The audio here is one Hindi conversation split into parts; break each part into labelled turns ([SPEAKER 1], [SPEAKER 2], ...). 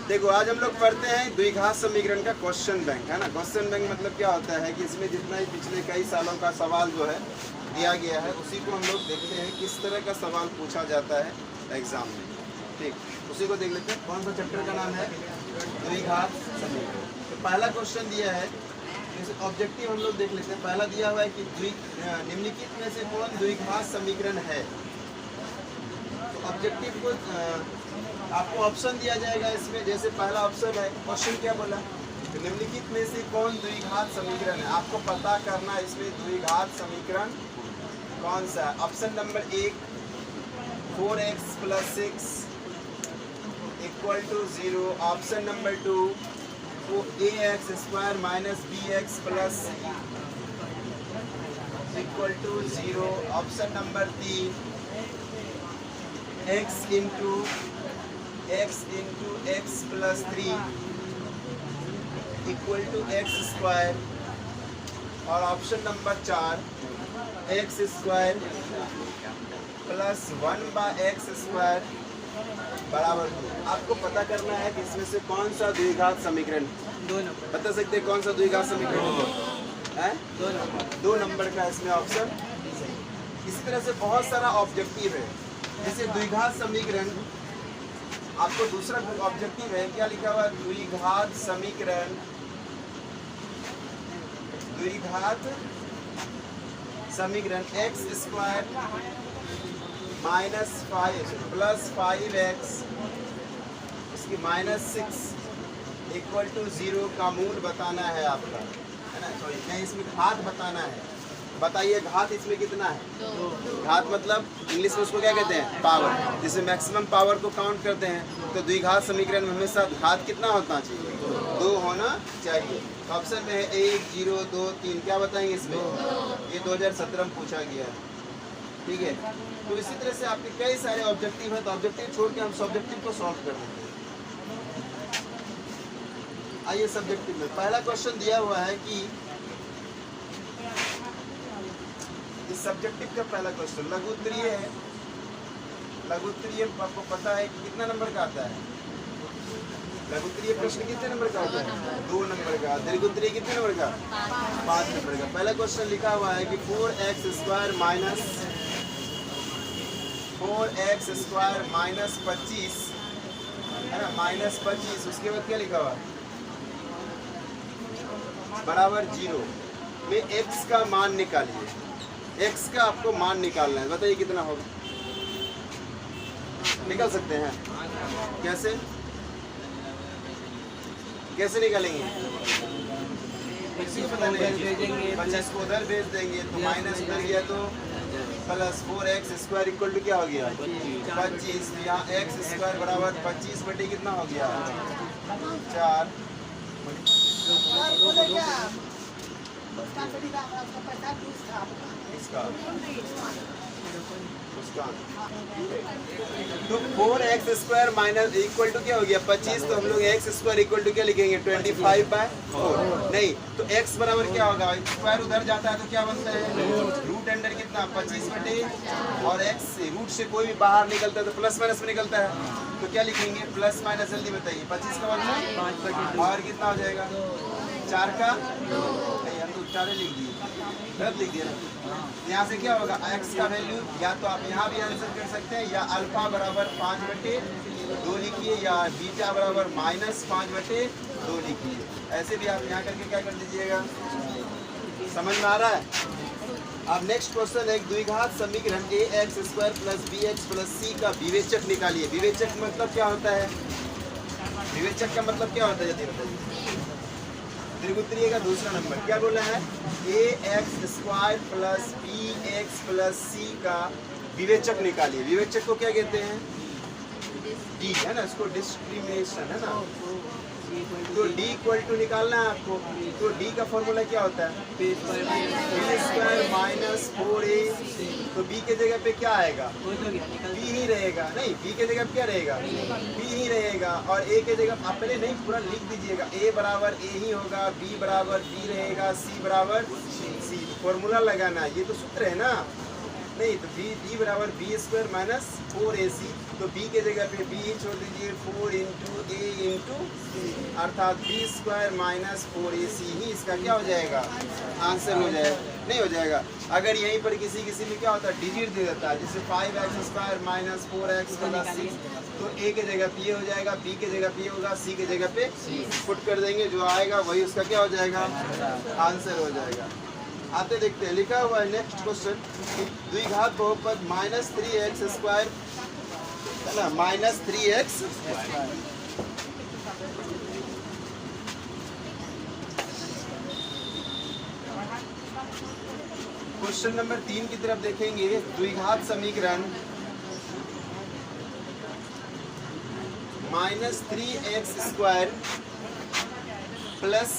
[SPEAKER 1] देखो आज हम लोग पढ़ते हैं द्विघात समीकरण का क्वेश्चन बैंक, है ना। क्वेश्चन बैंक मतलब क्या होता है कि इसमें जितना ही पिछले कई सालों का सवाल जो है दिया गया है उसी को हम लोग देखते हैं किस तरह का सवाल पूछा जाता है एग्जाम में। ठीक, उसी को देख लेते हैं। कौन सा चैप्टर का नाम है? द्विघात समीकरण। तो पहला क्वेश्चन दिया है, ऑब्जेक्टिव हम लोग देख लेते हैं। पहला दिया हुआ है कि निम्नलिखित में से कौन द्विघात समीकरण है। तो ऑब्जेक्टिव को आपको ऑप्शन दिया जाएगा इसमें। जैसे पहला ऑप्शन है, क्वेश्चन क्या बोला, तो निम्नलिखित में से कौन द्विघात समीकरण है। आपको पता करना है इसमें द्विघात समीकरण कौन सा है। Option number 1 4x + 6 = 0। Option number 2 ax² - bx + c = 0। Option number 3 x × x + 3 = x²। और ऑप्शन नंबर 4 x² + 1/x² बराबर 2। आपको पता करना है कि इसमें से कौन सा द्विघात समीकरण।
[SPEAKER 2] 2 नंबर
[SPEAKER 1] बता सकते हैं कौन सा द्विघात समीकरण है? 2 नंबर का इसमें ऑप्शन। इसी तरह से बहुत सारा ऑब्जेक्टिव है। जैसे द्विघात समीकरण, आपको दूसरा ऑब्जेक्टिव है, क्या लिखा हुआ है? द्विघात समीकरण, द्विघात समीकरण x² - 5 + 5x उसकी -6 = 0 का मूल बताना है आपका, है ना। सॉरी नहीं, इसमें घात बताना है। बताइए घात इसमें कितना है?
[SPEAKER 2] 2।
[SPEAKER 1] घात मतलब इंग्लिश में उसको क्या कहते हैं? पावर। जिसमें मैक्सिमम पावर को काउंट करते हैं तो द्विघात समीकरण में हमेशा घात कितना होना चाहिए? 2 होना चाहिए। तो ऑप्शन में है 1 0 2 3। क्या बताएंगे इसमें? ये 2017 में पूछा गया है, ठीक है। तो इसी तरह से आपके कई सारे ऑब्जेक्टिव है, तो ऑब्जेक्टिव छोड़ के हम सब्जेक्टिव को सॉल्व कर देते हैं। आइए सब्जेक्टिव में पहला क्वेश्चन दिया हुआ है कि इस सब्जेक्टिव का पहला क्वेश्चन लघुत्तरीय है। लघुत्तरीय आपको पता है कि कितना नंबर का आता है? लघुत्तरीय प्रश्न कितने नंबर का होता है? 2 नंबर का। दीर्घोत्तरीय कितने नंबर का? 5 नंबर का। पहला क्वेश्चन लिखा हुआ है कि 4x² - 25 है ना, -25। उसके बाद क्या लिखा हुआ है? बराबर 0 में x का मान निकालिए। x का आपको मान निकालना है। बताइए कितना होगा? निकाल सकते हैं? कैसे कैसे निकालेंगे? 25 को उधर भेज देंगे तो माइनस उधर गया तो प्लस 4x² = क्या हो गया? 25। यहाँ x² बराबर 25 कितना हो गया? 4। इसका उसका तो 4x² - क्या हो गया? 25। तो हम लोग x² = क्या लिखेंगे? 25/4। नहीं तो x बराबर क्या होगा? स्क्वायर उधर जाता है तो क्या बनता है? रूट अंडर कितना? 25 और x रूट से कोई भी बाहर निकलता है तो प्लस माइनस में निकलता है तो क्या लिखेंगे? प्लस माइनस जल्दी बताइए। 25 का मतलब और कितना हो जाएगा? 4 का 2। हम तो 4 लिख दिए, गलत लिख दिया ना। यहाँ से क्या होगा? x का वैल्यू या तो आप यहाँ भी आंसर कर सकते हैं या अल्फा बराबर 5/2 लिखिए या बीटा बराबर -5/2 लिखिए। ऐसे भी आप यहाँ करके क्या कर दीजिएगा। समझ में आ रहा है? अब नेक्स्ट क्वेश्चन है द्विघात समीकरण ax² + bx + c का विवेचक निकालिए। विवेचक मतलब क्या होता है? विवेचक का मतलब क्या होता है? यदि बताइए। दीर्घोत्तरीय का दूसरा नंबर क्या बोला है? ax² + bx + c का विवेचक निकालिए। विवेचक को क्या कहते हैं? d, है ना। इसको डिस्क्रिमिनेशन, है ना। तो d = निकालना है आपको। तो d का फॉर्मूला क्या होता है? b² - 4a। तो b के जगह पे क्या आएगा? b ही रहेगा। नहीं, b के जगह क्या रहेगा? b ही रहेगा। और a के जगह आप पहले नहीं पूरा लिख दीजिएगा। a बराबर a ही होगा, b बराबर b रहेगा, c बराबर c। फॉर्मूला लगाना है, ये तो सूत्र है ना। नहीं तो b बराबर b² - 4ac। तो b के जगह पे b ही छोड़ दीजिए। 4 × a × अर्थात बी स्क्वायर माइनस 4ac ही इसका क्या हो जाएगा, आंसर हो जाएगा। नहीं हो जाएगा। अगर यहीं पर किसी में क्या होता है, डिजिट दे देता है, जैसे 5x square minus 4x plus 6, तो a के जगह पे ये हो जाएगा, b के जगह पे ये होगा, c के जगह पे पुट कर देंगे, जो आएगा वही उसका क्या हो जाएगा, आंसर हो जाएगा। आते देखते हैं, लिखा हुआ है नेक्स्ट क्वेश्चन, द्विघात बहुपद माइनस 3x स्क्वायर है ना, माइनस 3x क्वेश्चन नंबर 3 की तरफ देखेंगे। द्विघात समीकरण minus 3x square plus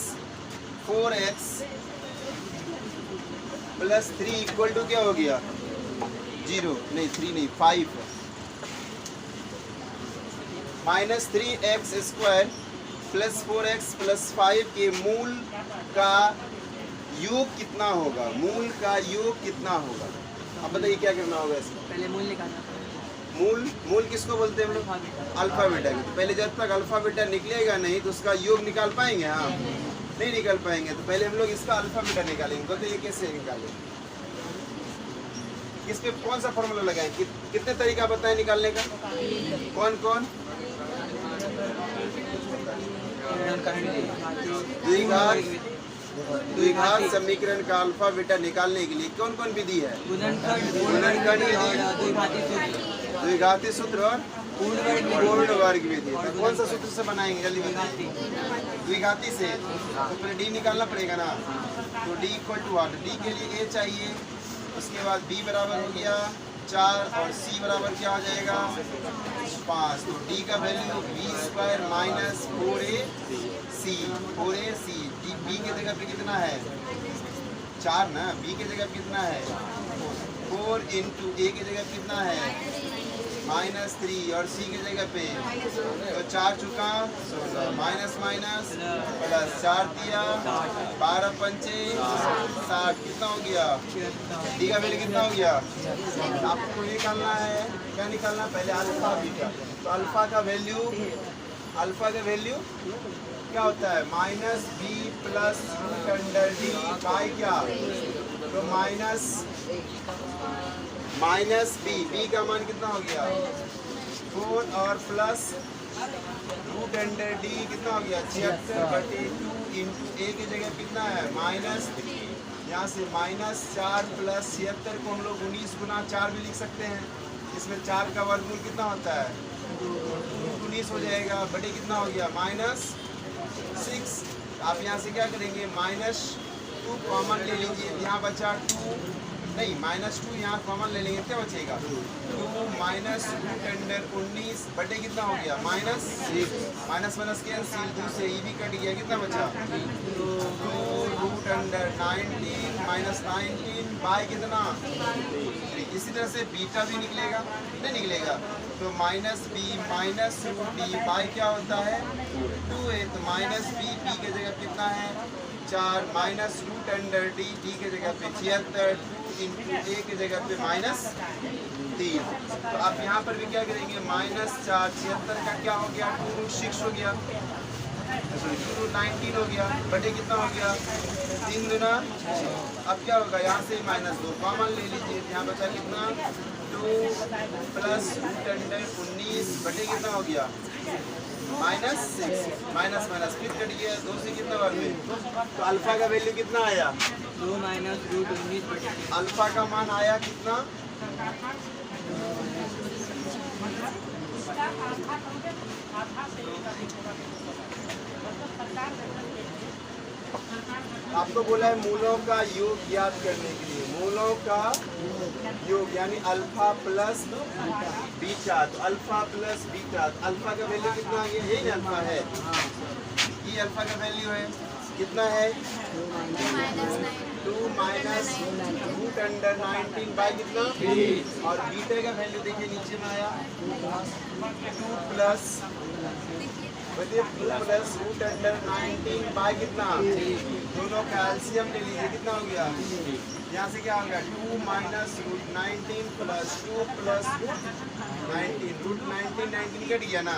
[SPEAKER 1] 4x plus 3 equal to क्या हो गया, 0 नहीं 3 नहीं 5। Minus 3x square plus 4x plus 5 के मूल का योग कितना होगा, मूल का योग कितना होगा। अब बताइए क्या करना होगा इसमें,
[SPEAKER 2] पहले मूल निकालना।
[SPEAKER 1] मूल किसको बोलते हैं हम लोग, अल्फा बीटा। तो पहले जब तक अल्फा बीटा निकलेगा नहीं तो उसका योग निकाल पाएंगे, हाँ नहीं निकाल पाएंगे। तो पहले हम लोग इसका अल्फा बीटा निकालेंगे। बताइए कैसे निकालेंगे, किस पे कौन सा फॉर्मूला लगाएं, कितने तरीका बताएं निकालने का, कौन कौन, द्विघात समीकरण का अल्फा बीटा निकालने के लिए कौन कौन विधि है, गुणनखंड विधि, द्विघाती सूत्र और पूर्ण वर्ग विधि। तो कौन सा सूत्र से बनाएंगे, जल्दी बताइए, द्विघाती से। तो पहले डी निकालना पड़ेगा ना, तो D equal to what, D के लिए ए चाहिए, उसके बाद बी बराबर हो गया 4 और सी बराबर क्या हो जाएगा 5। तो डी का value B square minus 4ac, 4ac। B के जगह पे कितना है 4 ना, बी के जगह पे कितना है 4 इंटू ए के जगह पे कितना है माइनस 3 और सी की जगह पे तो 4 चुका 16 माइनस माइनस प्लस 4 दिया 12 पंचे 60 कितना हो गया, डी का वैल्यू कितना हो गया। आपको निकालना है, क्या निकालना, पहले अल्फा बीटा। तो अल्फा का वैल्यू क्या होता है, minus B plus root under D by क्या, तो माइनस बी का मान कितना हो गया 4 और प्लस रूट अंडर डी कितना हो गया 76/2 इंटू ए की जगह कितना है माइनस 3। यहाँ से माइनस 4 प्लस 76 को हम लोग 19 गुना 4 भी लिख सकते हैं। इसमें 4 का वर्गमूल कितना होता है 19 हो जाएगा, बटे कितना हो गया माइनस 6। आप यहाँ से क्या करेंगे, -2 कॉमन ले लीजिए, यहाँ बचा 2 नहीं -2 यहाँ कॉमन ले लेंगे, क्या बचेगा 2 माइनस रूट अंडर 19 बटे कितना हो गया -6, माइनस माइनस कैंसिल, 2 से ई भी कट गया, कितना बचा 2 रूट अंडर 19 माइनस 19 बाय कितना 3। इसी तरह से बीटा भी निकलेगा, नहीं निकलेगा, तो minus B minus root D by क्या होता है 2 है, तो माइनस बी के जगह कितना है 4 माइनस रूट अंडर डी के जगह पे 76 2 इंटू ए की जगह पे -3। तो आप यहाँ पर भी क्या करेंगे -4 76 का क्या हो गया 2 रूट 6 हो गया, 2 रूट 19 हो गया, बटे कितना हो गया 3 गुना। अब क्या होगा, यहाँ से -2 कॉमन ले लीजिए, यहाँ बचा कितना 2 प्लस रूट अंडर 19 बटे कितना हो गया -6, माइनस माइनस फिर कट गया, 2 से कितना बार में, तो अल्फा का वैल्यू कितना आया
[SPEAKER 2] 2 माइनस रूट 19 बटे,
[SPEAKER 1] अल्फा का मान आया कितना आपको बोला है मूलों का योग ज्ञात करने के लिए, मूलों का योग यानी अल्फा प्लस बीटा। तो अल्फा प्लस बीटा, अल्फा का वैल्यू कितना है, यही ना अल्फा है, ये अल्फा का वैल्यू है कितना है 2 माइनस रूट अंडर 19 बाई कितना, और बीटा का वैल्यू देखिए नीचे में आया 2 प्लस रूट अंडर 19 बाई कितना, दोनों का एलसीएम ले लीजिए, कितना हो गया, यहाँ से क्या हो गया 2 minus root 19 plus 2 plus root 19 root 19 cut गया ना,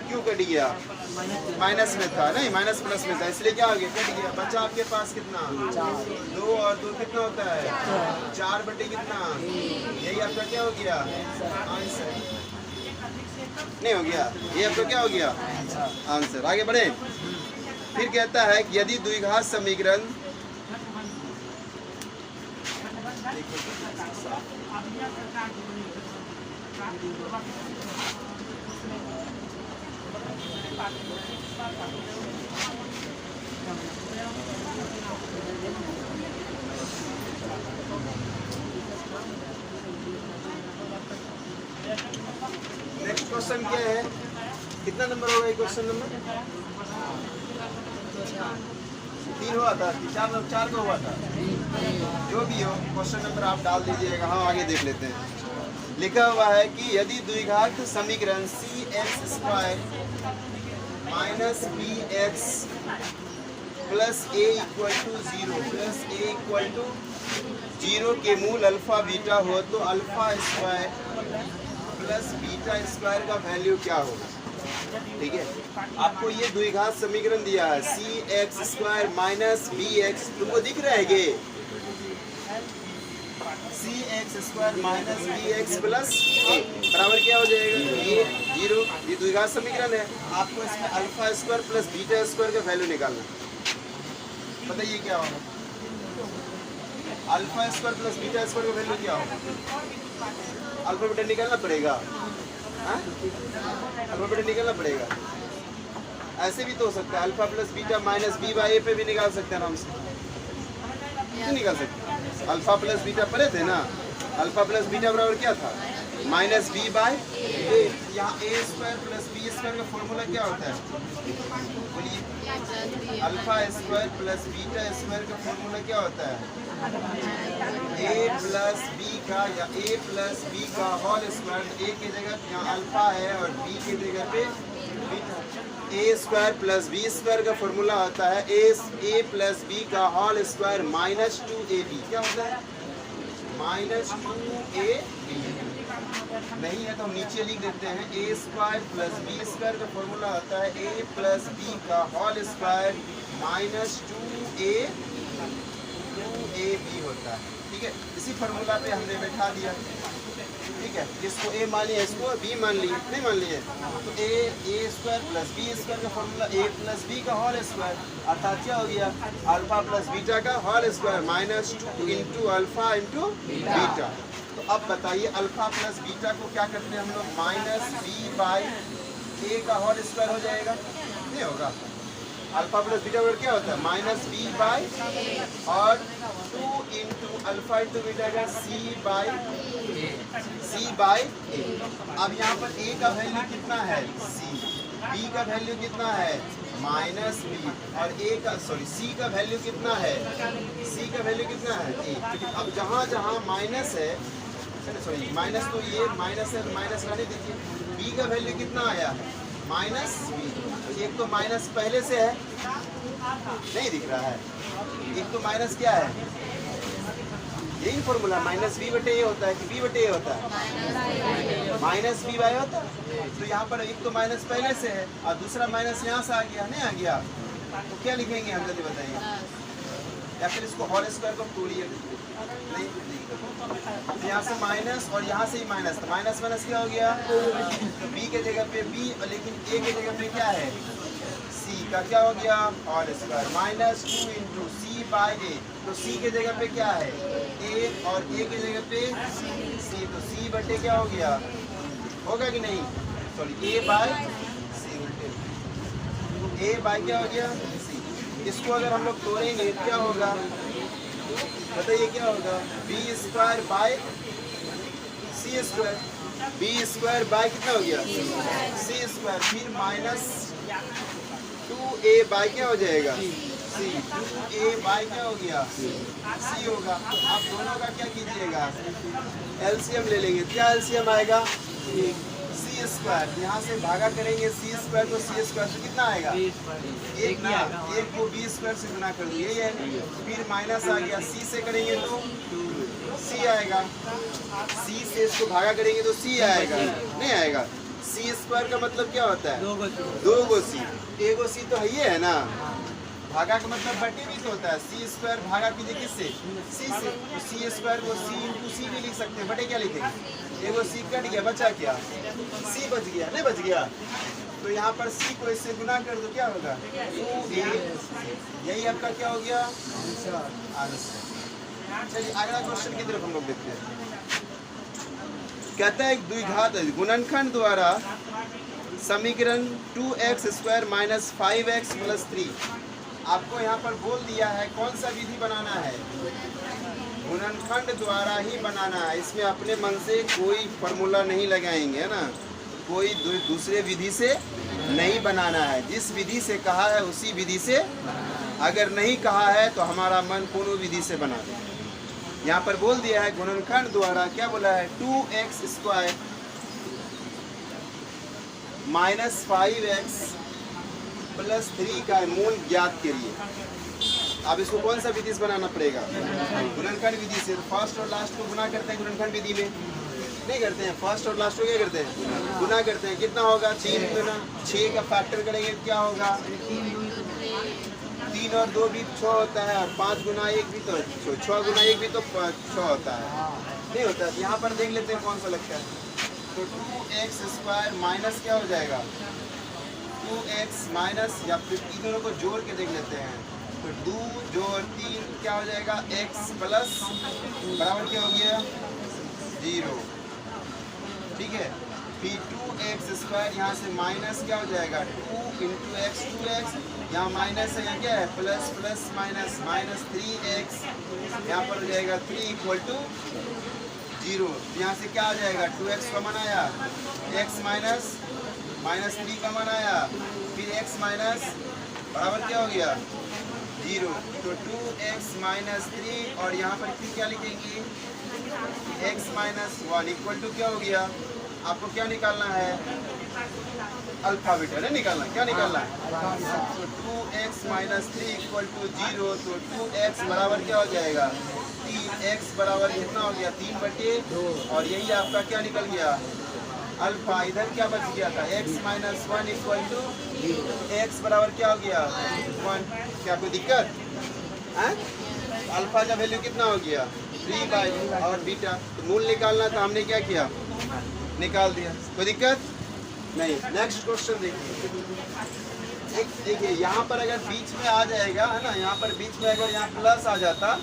[SPEAKER 1] क्यों कट गया? माइनस में था, नहीं माइनस प्लस में था, इसलिए क्या हो गया? कट गया। बचा आपके पास कितना? 2 और 2 कितना होता है? 4 बटे कितना? यही आपका क्या हो गया? आंसर। नहीं हो गया, ये आपका क्या हो गया? आंसर। आगे बढ़े। फिर कहता है कि यदि द्विघात समीकरण नेक्स्ट क्वेश्चन क्या है? कितना नंबर होगा ये क्वेश्चन नंबर? 3 हुआ था, 4 का हुआ था, जो भी हो क्वेश्चन नंबर आप डाल दीजिएगा। हाँ आगे देख लेते हैं। लिखा हुआ है कि यदि द्विघात समीकरण cx² minus bx plus a equal to 0 के मूल अल्फा बीटा हो तो alpha square plus beta square का वैल्यू क्या होगा? ठीक है, आपको ये द्विघात समीकरण दिया है cx² माइनस bx, तुमको दिख रहा है ये cx² minus bx plus a बराबर क्या हो जाएगा? ये 0। ये द्विघात समीकरण है, आपको इसमें alpha square plus beta square का वैल्यू निकालना है। बताइए क्या होगा? Alpha square plus beta square का वैल्यू क्या होगा? अल्फा बीटा निकालना पड़ेगा, अल्फा बीटा निकालना पड़ेगा। ऐसे भी तो हो सकता है, alpha plus beta minus B by A पे भी निकाल सकते हैं आराम से। क्यों निकाल सकते? अल्फा प्लस बीटा पढ़े थे ना, अल्फा प्लस बीटा बराबर क्या था? माइनस बी बाई ए। यहाँ ए स्क्वायर प्लस बी स्क्वायर का फॉर्मूला क्या होता है? बोलिए। Alpha square plus beta square का फॉर्मूला क्या होता है? ए प्लस बी का या ए प्लस बी का होल स्क्वायर। ए की जगह यहाँ अल्फा है और बी की जगह पे बीटा। ए स्क्वायर प्लस बी स्क्वायर का फॉर्मूला होता है ए प्लस बी का होल स्क्वायर माइनस 2ab। क्या होता है? Minus 2ab। नहीं है तो हम नीचे लिख देते हैं ए स्क्वायर प्लस बी स्क्वायर का फॉर्मूला होता है ए प्लस बी का होल स्क्वायर माइनस 2ab होता है। ठीक है, इसी फॉर्मूला पे हमने बैठा दिया। ठीक है, इसको ए मान लिया, इसको बी मान लिया, नहीं मान लिए तो A square plus B square का फॉर्मूला ए प्लस बी का होल स्क्वायर, अर्थात क्या हो गया? अल्फा प्लस बीटा का whole square minus 2 into alpha into beta. तो अब बताइए अल्फा प्लस बीटा को क्या करते हैं हम लोग? माइनस बी बाई ए का होल स्क्वायर हो जाएगा, नहीं होगा? अल्फा प्लस बीटा बराबर क्या होता है? माइनस बी बाई और 2 इंटू अल्फा इंटू बीटा का सी बाई ए। अब यहाँ पर ए का वैल्यू कितना है? सी। बी का वैल्यू कितना है? Minus B. और ए का सी का वैल्यू कितना है? सी का वैल्यू कितना है? ए। अब जहाँ जहाँ माइनस है, सॉरी माइनस, तो ये माइनस है तो माइनस रहने दीजिए। बी का वैल्यू कितना आया? Minus B. एक तो माइनस पहले से है, नहीं दिख रहा है। एक तो माइनस क्या है? यही फॉर्मूला माइनस बी बटे ए होता है कि बी बटे ए होता है? माइनस बी बाई होता है। तो यहाँ पर एक तो माइनस पहले से है और दूसरा माइनस यहाँ से आ गया, नहीं आ गया? तो क्या लिखेंगे हम? जल्दी बताइए। या फिर इसको होल स्क्वायर को तोड़िए, नहीं तो यहाँ से माइनस और यहाँ से ही माइनस, तो माइनस माइनस क्या हो गया? बी के जगह पे बी, लेकिन ए के जगह पे क्या है? सी का क्या हो गया? Whole square minus 2 into C by A. तो सी के जगह पे क्या है? ए और ए के जगह पे सी, तो सी बटे क्या हो गया? होगा कि नहीं? Sorry A by C, A by क्या हो गया? सी। इसको अगर हम लोग तोड़ेंगे क्या होगा? बताइए क्या होगा? B square by C square. B square by कितना हो गया? C square. फिर माइनस 2a बाई क्या हो जाएगा? सी। 2a बाई क्या हो गया? सी होगा। आप दोनों का क्या कीजिएगा? एलसीएम ले लेंगे। क्या एलसीएम आएगा? सी स्क्वायर। यहाँ से भागा करेंगे सी स्क्वायर को सी स्क्वायर से कितना आएगा? एक ना, एक को बी स्क्वायर से गुना कर दिए। फिर माइनस आ गया, सी से करेंगे तो सी आएगा, सी से इसको भागा करेंगे तो सी आएगा, नहीं आएगा। सी स्क्वायर का मतलब क्या होता है?
[SPEAKER 2] 2 को सी।
[SPEAKER 1] 2 गो सी, एगो सी तो है ये है ना, भागा का मतलब बटे भी तो होता है। सी स्क्वायर भागा कीजिए किससे? सी से, तो सी स्क्वायर को सी इंटू सी भी लिख सकते हैं। बटे क्या लिखेंगे? एगो सी कट गया, बचा क्या? सी बच गया, नहीं बच गया? तो यहाँ पर सी को इससे गुना कर दो, क्या होगा? 2a, यही आपका क्या हो गया? आंसर। चलिए अगला क्वेश्चन की तरफ हम लोग देखते हैं। कहता है एक द्विघात गुणनखंड द्वारा समीकरण 2x square minus 5x plus 3। आपको यहाँ पर बोल दिया है कौन सा विधि बनाना है? गुणनखंड द्वारा ही बनाना है। इसमें अपने मन से कोई फॉर्मूला नहीं लगाएंगे, है ना, कोई दूसरे विधि से नहीं बनाना है। जिस विधि से कहा है उसी विधि से, अगर नहीं कहा है तो हमारा मन कोनो विधि से बना दे। यहाँ पर बोल दिया है गुणनखंड द्वारा, क्या बोला है? 2x square minus 5x plus 3 का मूल ज्ञात करिए। अब इसको कौन सा विधि से बनाना पड़ेगा? गुणनखंड विधि से। फर्स्ट और लास्ट को गुना करते हैं गुणनखंड विधि में, नहीं करते हैं। फर्स्ट और लास्ट को क्या करते हैं? गुना करते हैं। कितना होगा? 3 गुना 6 का फैक्टर करेंगे क्या होगा? 3 और 2 भी 6 होता है, और 5 गुना 1 भी तो 6 गुना 1 भी तो 6 होता है, नहीं होता है। यहाँ पर देख लेते हैं कौन सा लगता है। तो 2x स्क्वायर माइनस क्या हो जाएगा? 2x माइनस, या फिर इन दोनों को जोड़ के देख लेते हैं। तो 2 जोड़ 3 क्या हो जाएगा? x प्लस बराबर क्या हो गया? 0, ठीक है। फिर 2x स्क्वायर यहाँ से माइनस क्या हो जाएगा? 2 इंटू एक्स, 2x यहाँ माइनस है, यहाँ क्या है? Plus plus minus minus 3x, यहाँ पर हो जाएगा 3 इक्वल टू 0। यहाँ से क्या आ जाएगा? 2x कॉमन आया, x माइनस माइनस 3 कॉमन आया, फिर x माइनस बराबर क्या हो गया? 0। तो 2x माइनस 3, और यहाँ पर फिर क्या लिखेंगे? x माइनस 1 इक्वल टू क्या हो गया? आपको क्या निकालना है? अल्फा बीटा नहीं निकालना, क्या निकालना है? तो 2x माइनस 3 इक्वल टू 0। तो 2x बराबर क्या हो जाएगा? 3x बराबर कितना हो गया? 3/2, और यही आपका क्या निकल गया? अल्फा। इधर क्या बच गया था? x minus 1 equal to x बराबर क्या हो गया? 1। क्या कोई दिक्कत है? अल्फा का वैल्यू कितना हो गया? 3/, और बीटा तो मूल निकालना था, हमने क्या किया? निकाल दिया। कोई दिक्कत नहीं। नेक्स्ट क्वेश्चन देखिए। देखिए यहाँ पर अगर बीच में आ जाएगा, है ना, यहाँ पर बीच में अगर यहाँ प्लस आ जाता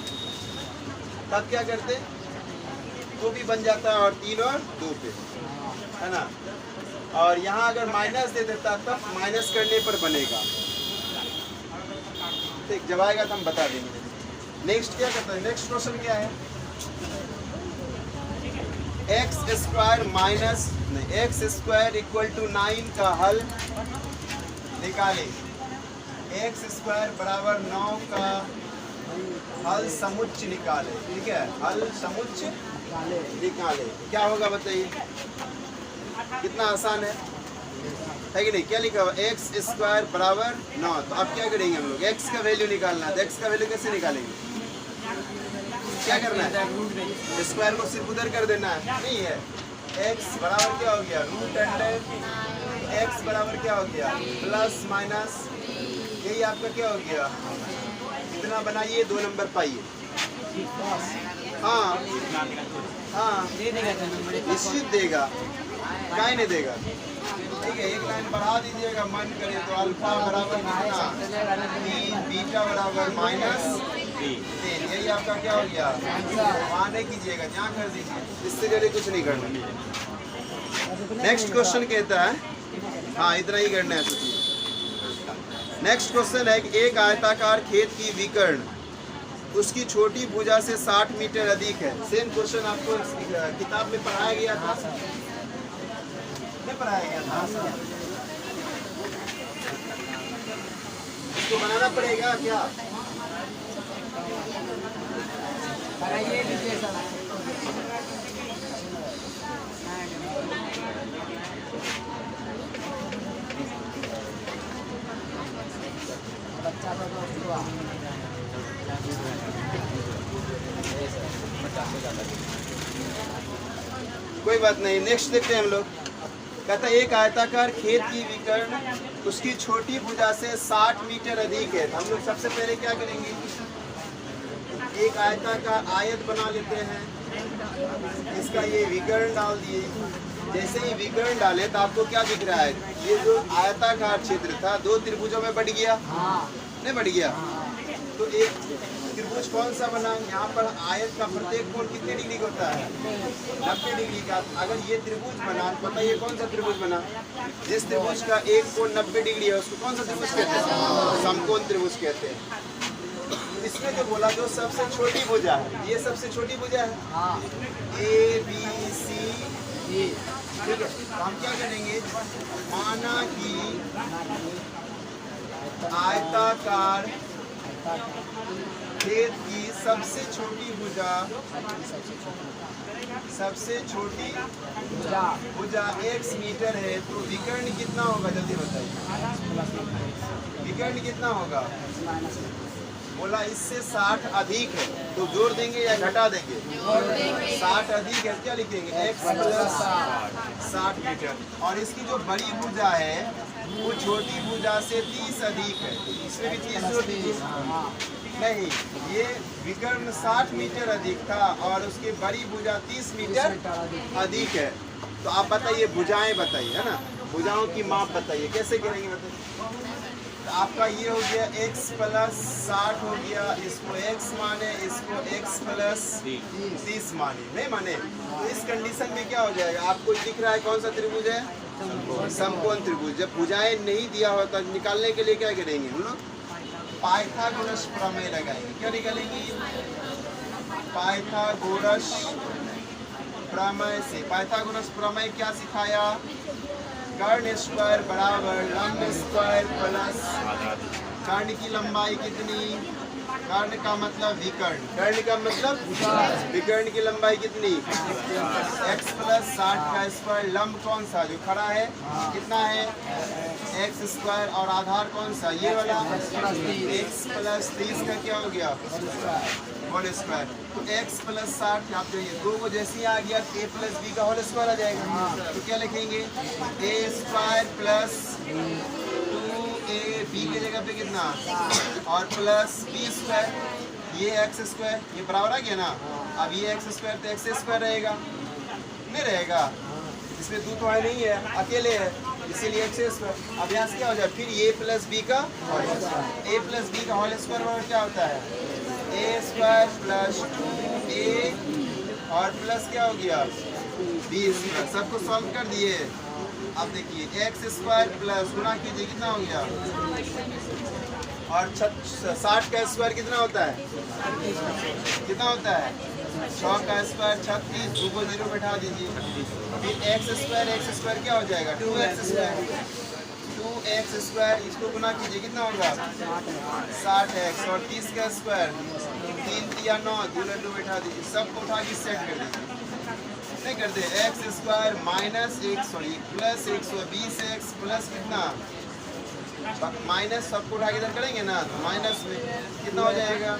[SPEAKER 1] तब क्या करते? तो भी बन जाता, और 3 और 2 पे, है ना। और यहाँ अगर माइनस दे देता तब माइनस करने पर बनेगा। ठीक, जब आएगा तो हम बता देंगे। नेक्स्ट क्या करते हैं? नेक्स्ट क्वेश्चन क्या है? X square minus X square equal to 9 का हल निकालें। एक्स स्क्वायर बराबर 9 का हल समुच्चय निकालें, ठीक है। हल समुच्चय निकालें, क्या होगा बताइए? कितना आसान है कि नहीं? क्या लिखा हुआ? एक्स स्क्वायर बराबर 9। तो अब क्या करेंगे हम लोग? एक्स का वैल्यू निकालना है। तो एक्स का वैल्यू कैसे निकालेंगे? क्या करना है? स्क्वायर को सिर्फ उधर कर देना है, नहीं है। x बराबर क्या हो गया? रूट अंडर x बराबर क्या हो गया? प्लस माइनस, यही आपका क्या हो गया? इतना बनाइए, 2 नंबर पाइए। हाँ हाँ, निश्चित देगा, काहे नहीं देगा? ठीक है, एक लाइन बढ़ा दीजिएगा मन करे तो। अल्फा बराबर कितना? 3, बीटा बराबर माइनस 3, यही आपका क्या हो गया? माने कीजिएगा, यहाँ कर दीजिए, इससे ज़्यादा कुछ नहीं करना। नेक्स्ट क्वेश्चन कहता है, हाँ इतना ही करना है सोचिए। नेक्स्ट क्वेश्चन है कि एक आयताकार खेत की विकर्ण उसकी छोटी भुजा से 60 मीटर अधिक है। सेम क्वेश्चन आपको किताब में पढ़ाया गया था, नहीं पढ़ाया गया था? इसको बनाना पड़ेगा क्या?
[SPEAKER 2] ये लीजिए सर। बच्चा
[SPEAKER 1] कोई बात नहीं, नेक्स्ट देखते हैं हम लोग। कहता है एक आयताकार खेत की विकर्ण उसकी छोटी भुजा से 60 मीटर अधिक है। तो हम लोग सबसे पहले क्या करेंगे, एक आयताकार आयत बना लेते हैं, इसका ये विकर्ण डाल दिए। जैसे ही विकर्ण डाले तो आपको क्या दिख रहा है, ये जो आयताकार क्षेत्र था 2 त्रिभुजों में बढ़ गया, नहीं बढ़ गया। तो एक त्रिभुज कौन सा बना, यहाँ पर आयत का प्रत्येक कोण कितने डिग्री का होता है, 90 डिग्री का। अगर ये त्रिभुज बना, बताइए कौन सा त्रिभुज बना, जिस त्रिभुज का एक कोण 90 डिग्री है उसको कौन सा त्रिभुज कहते हैं, समकोण त्रिभुज कहते हैं। इसमें जो बोला जो सबसे छोटी भुजा है, ये सबसे छोटी भुजा है ए बी सी डी, ठीक है। तो हम क्या करेंगे, माना कि आयताकार खेत की सबसे छोटी भुजा x मीटर है, तो विकर्ण कितना होगा, जल्दी बताइए, विकर्ण कितना होगा। बोला इससे 60 अधिक है, तो जोड़ देंगे या घटा देंगे, 60 अधिक है, क्या लिखेंगे x प्लस 60 मीटर। और इसकी जो बड़ी भुजा है वो छोटी भुजा से 30 अधिक है, इसमें भी 30 जोड़ दीजिए। नहीं, ये विकर्ण 60 मीटर अधिक था और उसकी बड़ी भुजा 30 मीटर अधिक है। तो आप बताइए भुजाएं बताइए, है ना, भुजाओं की माप बताइए, कैसे करेंगे बताइए। तो आपका ये हो गया x प्लस 60 हो गया, इसको x माने, इसको x प्लस 30 माने, नहीं माने। तो इस कंडीशन में क्या हो जाएगा, आपको दिख रहा है कौन सा त्रिभुज है, समकोण त्रिभुज। जब भुजाएं नहीं दिया होता, निकालने के लिए क्या करेंगे हम लोग, पाइथागोरस प्रमेय लगाएंगे। क्या निकालेंगे, पाइथागोरस प्रमेय से। पाइथागोरस प्रमेय क्या सिखाया, कर्ण स्क्वायर बराबर लंब स्क्वायर प्लस कर्ण की लंबाई कितनी, कर्ण का मतलब विकर्ण, कर्ण का मतलब विकर्ण की लंबाई कितनी, x प्लस 60 का स्क्वायर, लंब कौन सा जो खड़ा है कितना है x स्क्वायर, और आधार कौन सा ये वाला x प्लस 30 का क्या हो गया होल स्क्वायर। तो x प्लस 60 आप जाइए, दो को जैसे ही आ गया a प्लस बी का होल स्क्वायर आ जाएगा। तो क्या लिखेंगे, a square plus 2a b की जगह पे कितना, और प्लस b स्क्वायर, ये x स्क्वायर, ये बराबर आ गया ना। अब ये x स्क्वायर तो x स्क्वायर रहेगा, नहीं रहेगा, इसमें दो तो है नहीं है, अकेले है, इसीलिए x स्क्वायर। अब यहाँ से क्या हो जाए, फिर a प्लस b का a प्लस b का होल स्क्वायर बराबर क्या होता है, a स्क्वायर प्लस 2a और प्लस क्या हो गया b स्क्वायर। सबको सॉल्व कर दिए। अब देखिए x स्क्वायर प्लस गुना कीजिए कितना हो गया, और 60 का स्क्वायर कितना होता है, कितना होता है 6 का स्क्वायर 36, 2 को 0 बैठा दीजिए। फिर x स्क्वायर क्या हो जाएगा 2x स्क्वायर, 2x स्क्वायर, इसको गुना कीजिए कितना होगा 60x, और 30 का स्क्वायर 3 या 9, 2 बैठा दीजिए। सबको उठा के सेट कर दीजिए, नहीं करते, x square minus plus 120x plus कितना, माइनस सबको उठा के इधर करेंगे ना, तो माइनस में कितना हो जाएगा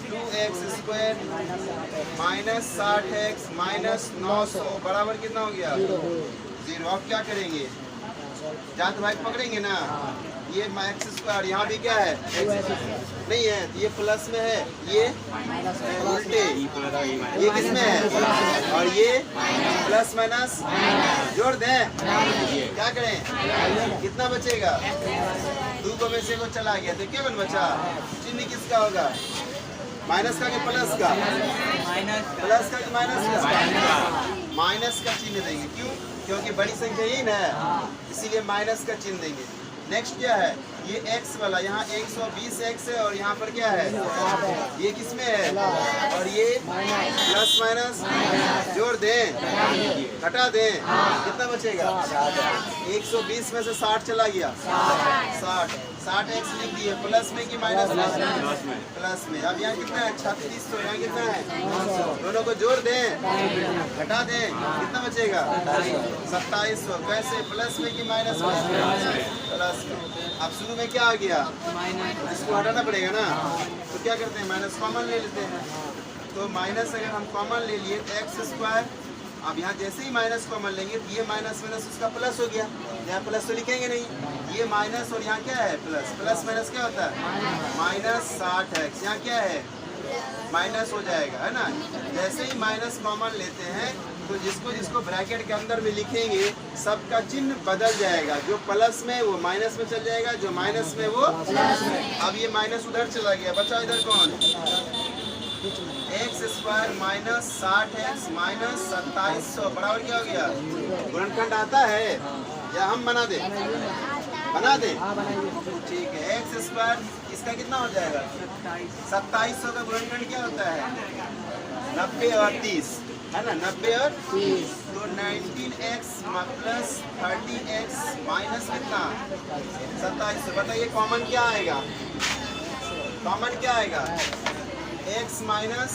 [SPEAKER 1] 2x square minus 60x minus 900 बराबर कितना हो गया 0। अब क्या करेंगे, जात भाई पकड़ेंगे ना, ये x स्क्वायर यहाँ भी क्या है नहीं है, तो ये प्लस में है, ये उल्टे, ये किस में है, और ये प्लस माइनस जोड़ दें, क्या करें, कितना बचेगा, 2 को में से को चला गया, तो क्या बन बचा, चिन्ह किसका होगा, माइनस का कि प्लस का, प्लस का कि माइनस का, माइनस का चिन्ह देंगे। क्यों, क्योंकि बड़ी संख्या ही ना है, इसीलिए माइनस का चिन्ह देंगे। नेक्स्ट क्या है, ये x वाला यहाँ 120x है, और यहाँ पर क्या है, ये किस में है, और ये प्लस माइनस जोड़ दें, घटा दें, कितना बचेगा 120 में से 60 चला गया, 60x लिख दिए, प्लस में कि माइनस में, प्लस में। अब यहाँ कितना है 36, तो यहाँ कितना है, दोनों को जोड़ दें, घटा दें, कितना बचेगा 2700। कैसे, प्लस में कि माइनस में, प्लस में। अब शुरू में क्या आ गया, इसको हटाना पड़ेगा ना, तो क्या करते हैं, माइनस कॉमन ले लेते हैं, तो माइनस अगर हम कॉमन ले लिए तो एक्स स्क्वायर, अब यहाँ जैसे ही माइनस कॉमन लेंगे तो ये माइनस माइनस उसका प्लस हो गया, यहाँ प्लस तो लिखेंगे नहीं, ये माइनस और यहाँ क्या है प्लस, प्लस माइनस क्या होता है माइनस 60x, यहाँ क्या है माइनस हो जाएगा, है ना। जैसे ही माइनस कॉमन लेते हैं तो जिसको जिसको ब्रैकेट के अंदर में लिखेंगे सबका चिन्ह बदल जाएगा, जो प्लस में वो माइनस में चल जाएगा, जो माइनस में वो प्लस में। अब ये माइनस उधर चला गया, बचा इधर कौन, x square minus 60x minus 2700 बराबर क्या हो गया, गुणनखंड आता है या हम बना दे, बना दे, ठीक है। एक्स स्क्वायर इसका कितना हो जाएगा 2700 का गुणनखंड क्या होता है 90 और 30, है ना, 90 और 30, तो 19x प्लस 30x माइनस कितना 2700, बताइए कॉमन क्या आएगा, कॉमन क्या आएगा x माइनस,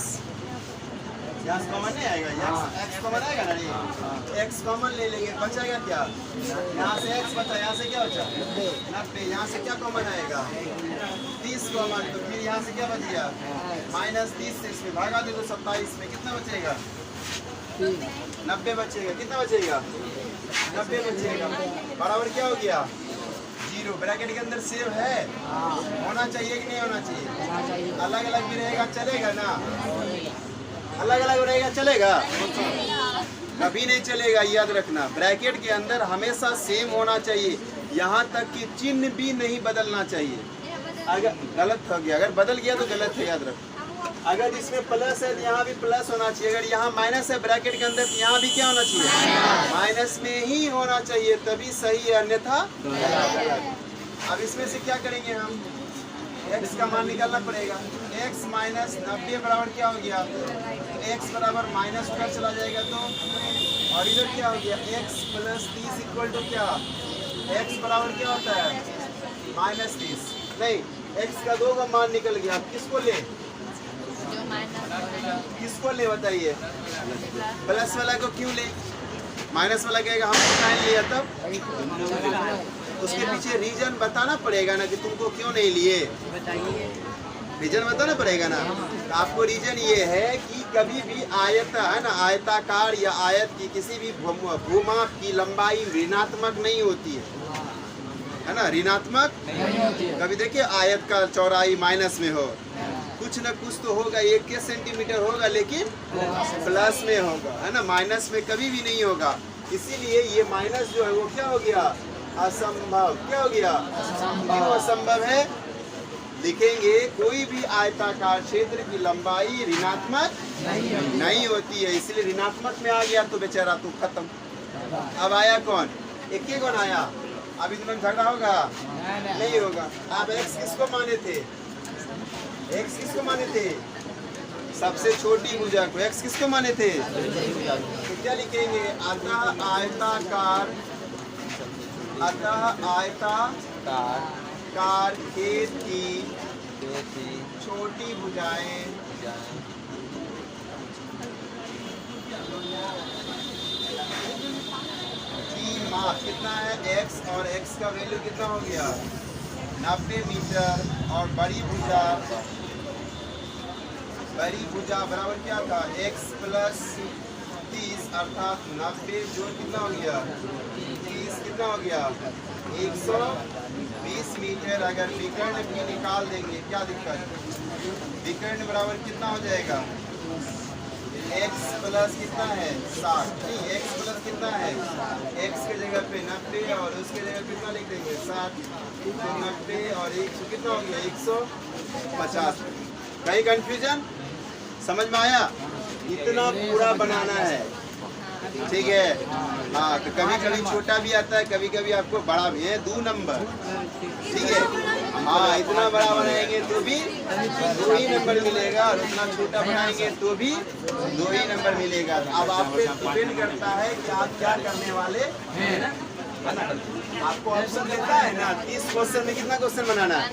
[SPEAKER 1] यहाँ कॉमन नहीं आएगा, यहाँ x कॉमन आएगा ना, नहीं x कॉमन ले लेंगे, बचेगा क्या, यहाँ से x बचा, यहाँ से क्या बचा 90, यहाँ से क्या कॉमन आएगा 30 कॉमन, तो फिर यहाँ से क्या बच गया माइनस 30 से इसमें भागा दे तो 27 में कितना बचेगा 90 बचेगा, कितना बचेगा 90 बचेगा, बराबर क्या हो गया 0, ब्रैकेट के अंदर सेव है, होना चाहिए कि नहीं होना चाहिए, अलग अलग भी रहेगा चलेगा ना, अलग अलग रहेगा चलेगा, कभी नहीं चलेगा, याद रखना ब्रैकेट के अंदर हमेशा सेम होना चाहिए, यहाँ तक कि चिन्ह भी नहीं बदलना चाहिए, अगर गलत हो गया, अगर बदल गया तो गलत है, याद रखो। अगर इसमें प्लस है तो यहाँ भी प्लस होना चाहिए, अगर यहाँ माइनस है ब्रैकेट के अंदर तो यहाँ भी क्या होना चाहिए माइनस में ही होना चाहिए, तभी सही है, अन्यथा गलत। अब इसमें से क्या करेंगे हम, x का मान निकालना पड़ेगा, x माइनस 90 बराबर क्या हो गया, x बराबर माइनस ऊपर चला जाएगा तो, और इधर क्या हो गया x प्लस 30 इक्वल टू क्या, x बराबर क्या होता है माइनस 30, नहीं x का 2 का मान निकल गया, किसको ले, किसको ले बताइए, प्लस वाला को क्यों ले, माइनस वाला कहेगा हम नहीं लिया, तब उसके पीछे रीजन बताना पड़ेगा ना कि तुमको क्यों नहीं लिए, रीजन बताना पड़ेगा ना। तो आपको रीजन ये है कि कभी भी आयत है ना, आयताकार या आयत की किसी भी भूमाप की लंबाई ऋणात्मक नहीं होती है ना, ऋणात्मक कभी देखिए आयत का चौड़ाई माइनस में हो, कुछ न कुछ तो होगा, 1 सेंटीमीटर होगा लेकिन प्लस में होगा, है ना, माइनस में कभी भी नहीं होगा, इसीलिए ये माइनस जो है वो क्या हो गया असंभव, क्या हो गया क्यों असंभव है, लिखेंगे कोई भी आयताकार क्षेत्र की लंबाई ऋणात्मक नहीं होती है, इसलिए ऋणात्मक में आ गया तो बेचारा तो खत्म। अब आया कौन, एक ही कौन आया, अभी तुम्हें झगड़ा होगा नहीं होगा। आप x किसको माने थे, x किसको माने थे, सबसे छोटी भुजा को, x किसको माने थे, तो क्या लिखेंगे अतः आयताकार खेत की छोटी भुजाएं की माप कितना है x, और x का वैल्यू कितना हो गया 90 मीटर, और बड़ी भुजा बराबर क्या था x प्लस 30 अर्थात 90 जो कितना हो गया 30 कितना हो गया 120 मीटर। अगर विकर्ण भी निकाल देंगे क्या दिक्कत, विकर्ण बराबर कितना हो जाएगा x प्लस कितना है 60, नहीं x प्लस कितना है, x के जगह पे 90 और उसके जगह कितना लिख देंगे 60, तो 90 और 100 कितना हो गया 150। कहीं कंफ्यूजन समझ में आया, इतना पूरा बनाना है, ठीक है। हाँ, तो कभी कभी छोटा भी आता है, कभी कभी आपको बड़ा भी है, 2 नंबर, ठीक है। हाँ, इतना बड़ा बनाएंगे तो भी 2 ही नंबर मिलेगा, और उतना छोटा बनाएंगे तो भी 2 ही नंबर मिलेगा। अब आप पे डिपेंड करता है कि आप क्या करने वाले हैं, है ना। आपको ऑप्शन देता है ना 30 क्वेश्चन में कितना क्वेश्चन बनाना है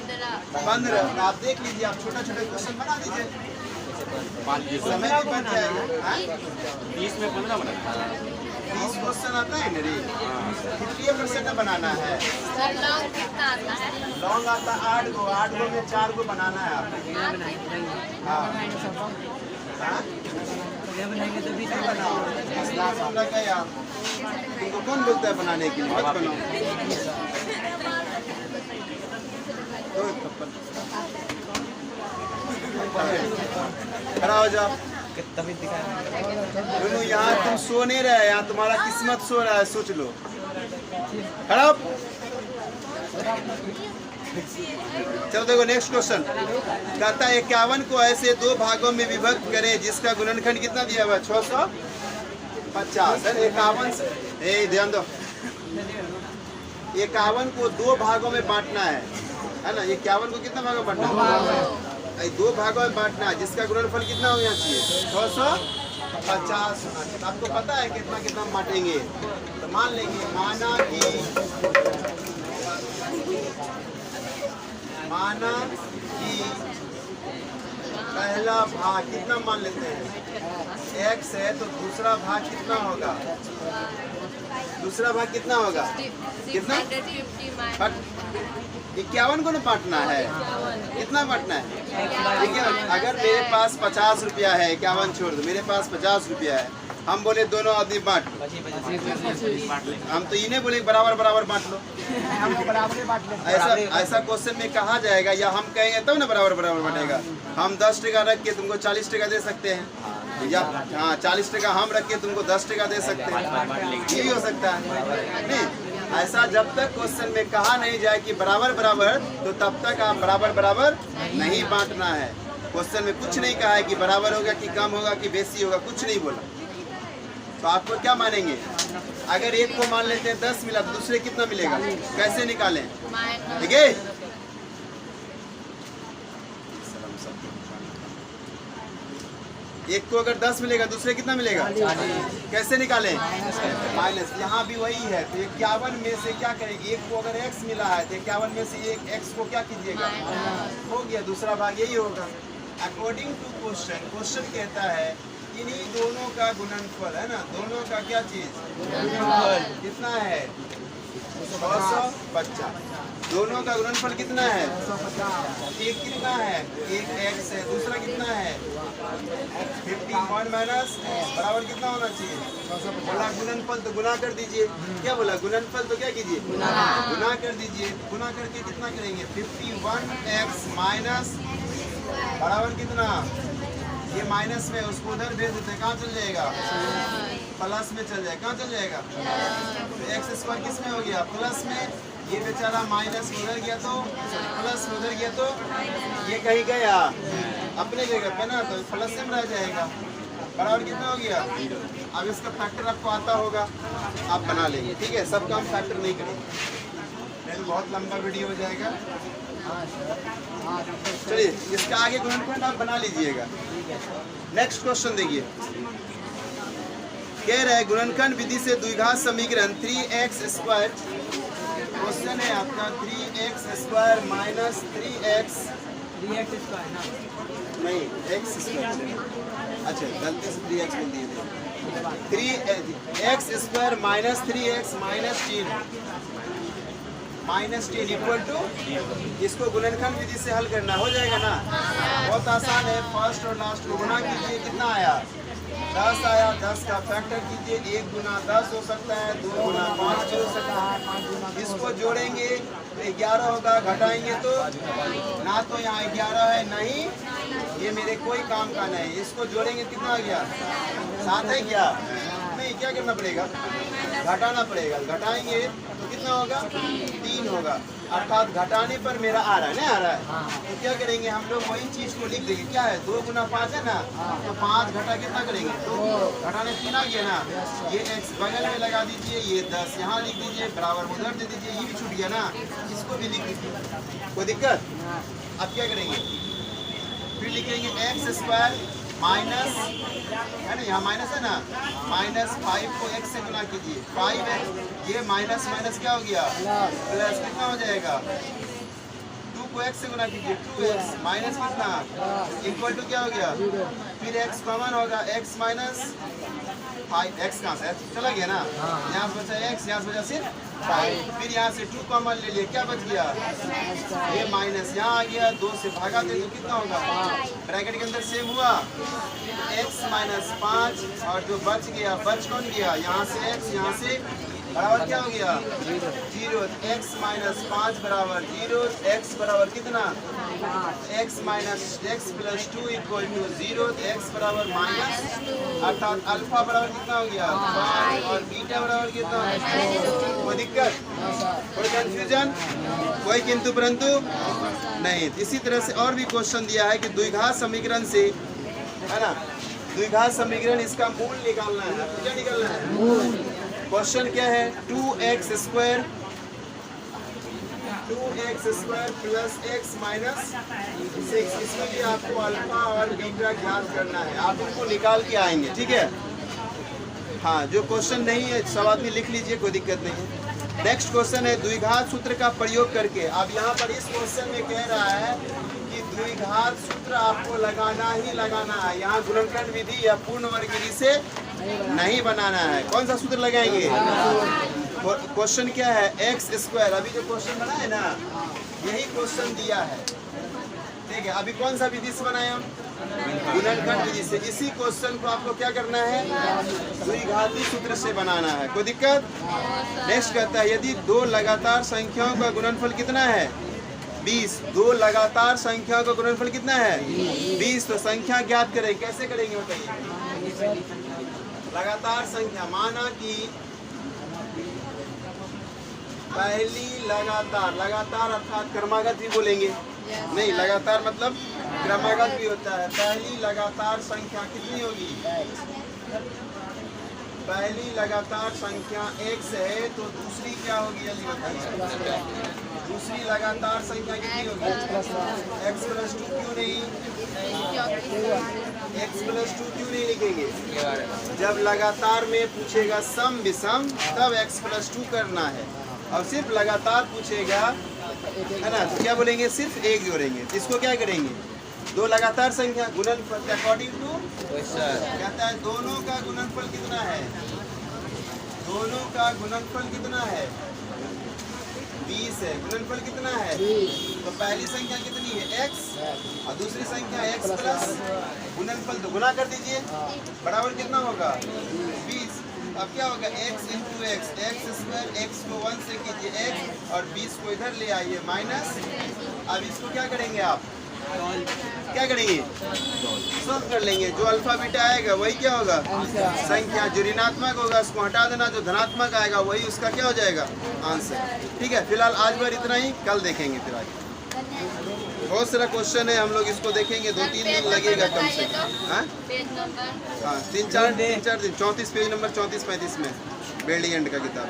[SPEAKER 1] 15, आप देख लीजिए, आप छोटा छोटा क्वेश्चन बना दीजिए, समय भी बच जाएगा।
[SPEAKER 3] 30 में 15 बना,
[SPEAKER 1] 30 क्वेश्चन आता है ना रे, कितने परसेंट बनाना है, लॉन्ग आता 8 गो में 4 गो बनाना है आपको। हाँ, हाँ?
[SPEAKER 2] जब बनाएंगे तो 20 में बनाओ।
[SPEAKER 1] आसान लगा यार, तुमको कौन बोलता है बनाने के लिए? मत बनाओ। दो थप्पड़। खड़ा हो जाओ। दोनों यहाँ तुम सो नहीं रहे, यहाँ तुम्हारा किस्मत सो रहा है, सोच लो। खड़ा हो। चलो देखो नेक्स्ट क्वेश्चन कहता है 51 को ऐसे दो भागों में विभक्त करें जिसका गुणनखंड कितना दिया हुआ है? 650 है। 51 से ध्यान दो, 51 को दो भागों में बांटना है ना? 51 को कितना भागों में बांटना है? दो भागों में बांटना है जिसका गुणनफल कितना होना चाहिए? 650 होना चाहिए। आपको पता है कितना कितना बांटेंगे? तो मान लेंगे माना कि पहला भाग कितना मान लेते हैं? x है, तो दूसरा भाग कितना होगा? दूसरा भाग कितना होगा? कितना? 51 को ना बांटना है, कितना बांटना है? देखिए अगर मेरे पास 50 रुपया है, 51 छोड़ दो, मेरे पास 50 रुपया है, हम बोले दोनों आदमी बांट लो, हम तो इन्हें बोले बराबर बराबर बांट लो। ऐसा क्वेश्चन में कहा जाएगा, या हम कहेंगे तब ना बराबर बराबर बनेगा। हम 10 टका रख के तुमको 40 टका दे सकते हैं, या हाँ 40 टका हम रख के तुमको 10 टका दे सकते हैं, ये भी हो सकता है। नहीं, ऐसा जब तक क्वेश्चन में कहा नहीं जाए कि बराबर बराबर, तो तब तक आप बराबर बराबर नहीं बांटना है। क्वेश्चन में कुछ नहीं कहा है कि बराबर होगा कि कम होगा कि बेसी होगा, कुछ नहीं बोला। तो आपको क्या मानेंगे? अगर एक को मान लेते हैं 10 मिला, तो दूसरे कितना मिलेगा? कैसे निकालें? ठीक है, एक को अगर 10 मिलेगा, दूसरे कितना मिलेगा? कैसे निकालें? माइनस। यहाँ भी वही है, तो 51 में से क्या करेगी? एक को अगर x मिला है, तो 51 में से एक x को क्या कीजिएगा? हो गया, दूसरा भाग यही होगा। अकॉर्डिंग टू क्वेश्चन, क्वेश्चन कहता है इन्हीं दोनों का गुणनफल है ना, दोनों का क्या चीज? गुणनफल कितना है? 650। दोनों का गुणनफल कितना है? एक कितना है? एक x है, दूसरा कितना है? 51 माइनस बराबर कितना होना चाहिए? बोला गुणनफल तो गुना कर दीजिए। क्या बोला? गुणनफल तो क्या कीजिए? गुना कर दीजिए। गुना करके कितना करेंगे? 51x माइनस बराबर कितना? ये माइनस में, उसको उधर भेज देते, कहाँ चल जाएगा? प्लस में चल जाएगा। कहाँ चल जाएगा? तो एक्स स्क्वायर किस में हो गया? प्लस में। ये बेचारा माइनस में उधर गया तो प्लस में उधर गया तो ये कहीं गया अपने जगह पे ना, तो प्लस में रह जाएगा। बराबर कितना हो गया? अब इसका फैक्टर आपको आता होगा, आप बना लेंगे। ठीक है, सब काम फैक्टर नहीं करेंगे, नहीं तो बहुत लंबा वीडियो हो जाएगा। चलिए इसका आगे गुणनखंड आप बना लीजिएगा। नेक्स्ट क्वेश्चन देखिए, कह रहे हैं गुणनखंड विधि से द्विघात समीकरण 3x स्क्वायर, क्वेश्चन है आपका 3x स्क्वायर माइनस 3x
[SPEAKER 2] ना
[SPEAKER 1] नहीं x स्क्वायर, अच्छा गलती से 3x बोल दिए थे। 3x square minus 3x minus 10 equal to, इसको गुणनखंड विधि से हल करना हो जाएगा ना, बहुत आसान है। फर्स्ट और लास्ट को गुना कीजिए, कितना आया? 10 आया। 10 का फैक्टर कीजिए, 1 गुना 10 हो सकता है, 2 गुना 5 भी हो सकता है। इसको जोड़ेंगे तो 11 होगा, घटाएंगे तो ना, तो यहाँ 11 है नहीं, ये मेरे कोई काम का नहीं। इसको जोड़ेंगे कितना आ गया? 7 है क्या? नहीं, क्या करना पड़ेगा? घटाना पड़ेगा। घटाएंगे तो कितना होगा? 3 होगा, अर्थात घटाने पर मेरा आ रहा है ना, आ रहा है। तो क्या करेंगे हम लोग? वही चीज को लिख देंगे। क्या है? 2 गुना 5 है ना, तो 5 घटा कितना करेंगे? 2 घटाने 3 आ गया ना। ये x बगल में लगा दीजिए, ये 10 यहाँ लिख दीजिए, बराबर उधर दे दीजिए, ये भी छूट गया ना, इसको भी लिख दीजिए। कोई दिक्कत? अब क्या करेंगे? फिर लिखेंगे x स्क्वायर माइनस, है ना, यहाँ माइनस है ना, माइनस 5 को x से गुना कीजिए, 5 है, ये माइनस माइनस क्या हो गया? प्लस। कितना हो जाएगा? 2 को x से गुना कीजिए, 2x माइनस कितना? इक्वल टू क्या हो गया? फिर x कॉमन होगा, x माइनस 5, x कहाँ से चला गया ना, यहाँ से बचा x, यहाँ से बचा सिर्फ फिर यहाँ से 2 कॉमन ले लिए, क्या बच गया? ये माइनस यहाँ आ गया, 2 से भागा दे तो कितना होगा? ब्रैकेट के अंदर सेम हुआ, x माइनस 5 और जो बच गया, बच कौन गया? यहाँ से x, यहाँ से बराबर क्या हो गया? 0। x माइनस 5 बराबर 0, x बराबर कितना? x minus x plus 2 equal to 0, x बराबर माइनस, अर्थात अल्फा बराबर कितना हो गया? 5 और बीटा बराबर कितना? कोई दिक्कत, कोई कंफ्यूजन, कोई किंतु परंतु नहीं। इसी तरह से और भी क्वेश्चन दिया है कि द्विघात समीकरण से, है ना, द्विघात समीकरण इसका मूल निकालना है। आपको क्या निकालना है? क्वेश्चन क्या है? 2x square plus x minus 6, इसमें भी आपको अल्फा और बीटा ज्ञात करना है। आप इनको निकाल के आएंगे, ठीक है? हाँ, जो क्वेश्चन नहीं है सब आदमी लिख लीजिए, कोई दिक्कत नहीं है। नेक्स्ट क्वेश्चन है द्विघात सूत्र का प्रयोग करके। अब यहाँ पर इस क्वेश्चन में कह रहा है कि द्विघात सूत्र आपको लगाना ही लगाना है। यहाँ गुणनखंड विधि या पूर्ण वर्ग विधि से नहीं बनाना है। कौन सा सूत्र लगाएंगे? क्वेश्चन क्या है? एक्स स्क्वायर, अभी जो क्वेश्चन बना है ना, यही क्वेश्चन दिया है, ठीक है? अभी कौन सा विधि से बनाए हम? गुणनखंड विधि से। इसी क्वेश्चन को आपको क्या करना है? द्विघाती सूत्र से बनाना है। कोई दिक्कत? नेक्स्ट कहता है यदि 2 लगातार संख्याओं का गुणनफल कितना है? 20। 2 लगातार संख्याओं का गुणनफल कितना है? 20। तो संख्या ज्ञात करें, कैसे करेंगे बताइए? लगातार संख्या, माना कि पहली लगातार, लगातार अर्थात क्रमागत भी बोलेंगे, नहीं लगातार मतलब क्रमागत भी होता है। पहली लगातार संख्या कितनी होगी? पहली लगातार संख्या x है, तो दूसरी क्या होगी? जल्दी बताइए। दूसरी लगातार संख्या कितनी होगी? x प्लस 2 क्यों नहीं? x प्लस 2 क्यों नहीं लिखेंगे? जब लगातार में पूछेगा सम विषम, तब x प्लस 2 करना है। और सिर्फ लगातार पूछेगा, है ना, तो क्या बोलेंगे? सिर्फ एक जोड़ेंगे। इसको क्या करेंगे? 2 लगातार संख्या गुणनफल अकॉर्डिंग टू कहता है दोनों का गुणनफल कितना है? दोनों का गुणनफल कितना है? 20 है। गुणनफल कितना है? तो पहली संख्या कितनी है? x और दूसरी संख्या x प्लस, गुणनफल तो गुना कर दीजिए, बराबर कितना होगा? 20। अब क्या होगा? x into x, x square, x को 1 से कीजिए x और 20 को इधर ले आइए माइनस। अब इसको क्या करेंगे आप? क्या करेंगे? सॉल्व कर लेंगे। जो अल्फा बीटा आएगा वही क्या होगा? संख्या। जो ऋणात्मक होगा उसको हटा देना, जो धनात्मक आएगा वही उसका क्या हो जाएगा? आंसर। ठीक है, फिलहाल आज बार इतना ही, कल देखेंगे फिर आगे। बहुत सारा क्वेश्चन है, हम लोग इसको देखेंगे, 2-3 दिन लगेगा कम से कम। हाँ, 3-4 दिन, 34 पेज नंबर 34-35 में बेल्डी एंड का किताब।